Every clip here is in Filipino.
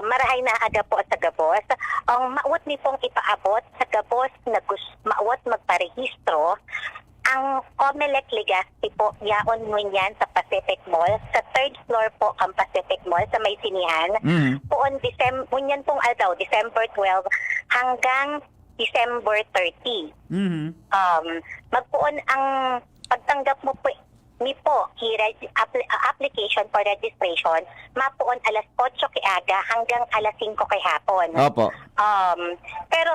marahay na aga po sa gabos. Ang maawat ni pong ipaabot sa gabos na maawat magparehistro, ang Comelec Legazpi po, yaon mo yan sa Pacific Mall. Sa third floor po ang Pacific Mall sa may sinihan. Poon, yan pong December 12 hanggang December 30. Magpoon ang pagtanggap mo po application for registration, mapuon alas 8 kay aga hanggang alas 5 kay hapon. Opo. Pero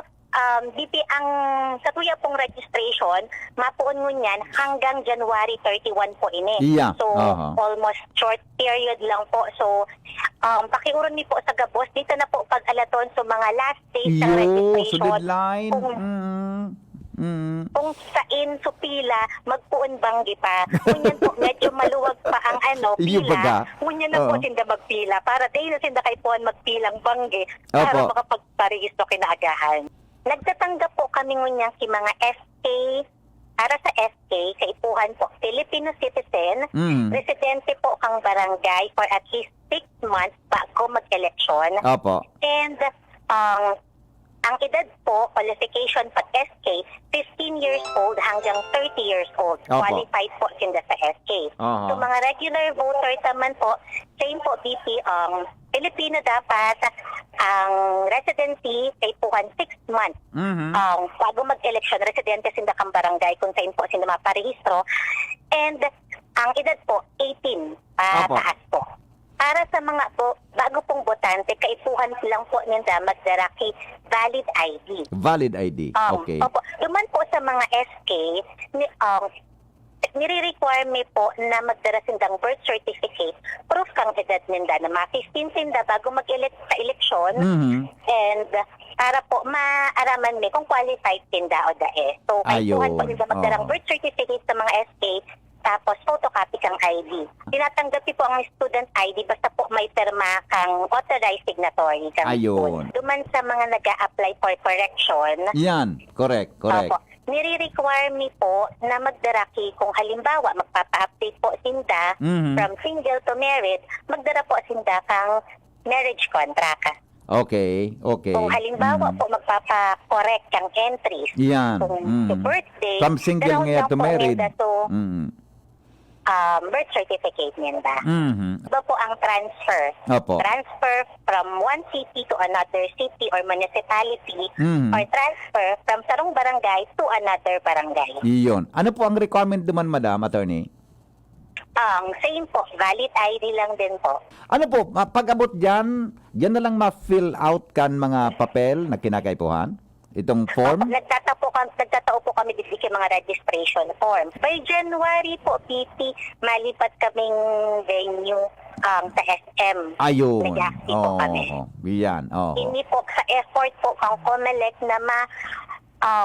BP ang sa tuya pong registration, mapuon mo niyan hanggang January 31 po ini. Yeah. So, almost short period lang po. So, pakiuron ni po sa gabos, dito na po pag alaton so mga last days ng registration. So deadline. Kung sain so pila, magpuon banggi pa. Ngunyan po, medyo maluwag pa ang pila. Ngunyan na po sinda magpila. Para dahil na sinda kay puan magpilang banggi para makapagparehistro kinaagahan. Nagtatanggap po kami ngunyan si mga SK, para sa SK, kaipuhan po, Filipino citizen, residente po ang barangay for at least 6 months bago mag-eleksyon. Opo. And ang edad po, qualification pag SK, 15 years old hanggang 30 years old. Opo. Qualified po sinda sa SK. So mga regular voter naman po, same po BP, Filipino dapat ang residency kay puhan 6 months. Bago mag-election, residente sinda kang barangay kung saan po sinda maparehistro. And ang edad po, 18 taas po. Para sa mga po, bago pong botante, kaipuhan lang po ninda magdara kay valid ID. Valid ID, okay. Opo. Duman po sa mga SK, nire-require me po na magdara sindang birth certificate, proof kang edad ninda na ma-15 sinda bago mag-elect sa eleksyon. And para po maaraman me kung qualified sinda o dae. So, kaipuhan po ninda magdarang birth certificate sa mga SK, tapos photocopy kang ID. Tinatanggap po ang student ID basta po may perma kang authorized signatory kang school. Duman sa mga nag-a-apply for correction. Yan, correct. Opo. Nire-require me po na magdaraki kung halimbawa magpapa-update po sinda from single to married, magdara po sinda kang marriage contract. Okay. Kung halimbawa po magpapa-correct kang entries. Yan. Kung to birthday, from single ngayon to married. Birth certificate ninda. Iba po ang transfer. Opo. Transfer from one city to another city or municipality or transfer from sarong barangay to another barangay. Iyon. Ano po ang requirement naman, Madam Attorney? Same po. Valid ID lang din po. Ano po, pag-abot dyan na lang ma-fill out kan mga papel na kinakaipuhan? Itong form? Nagtatao po kami dito mga registration form. By January po, PT, malipat kaming venue sa SM. Ayun. Legazpi po kami. Yan. Hindi po sa effort po ang Comelec na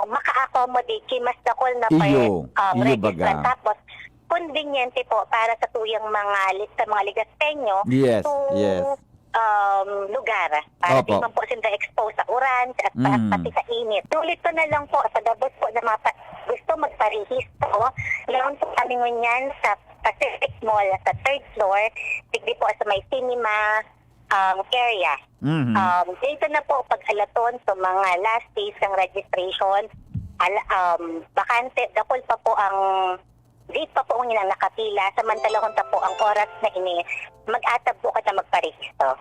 maka-accommodate kay mas dakol na registrant. Tapos, conveniente po para sa tuyang mga Legaspeño lugar para di man po sila expose sa uran at pati sa init. Tulit ko na lang po sa gabos po na gusto magparehistro. Meron po kami ngunyan sa Pacific Mall sa third floor, tigdi po sa may cinema area. Dito na po pag alaton sa mga last days ng registration, bakante, dakol pa po ang date pa po ang nakapila, samantala kung po ang oras na ini, mag-atab po ka na magparehistro.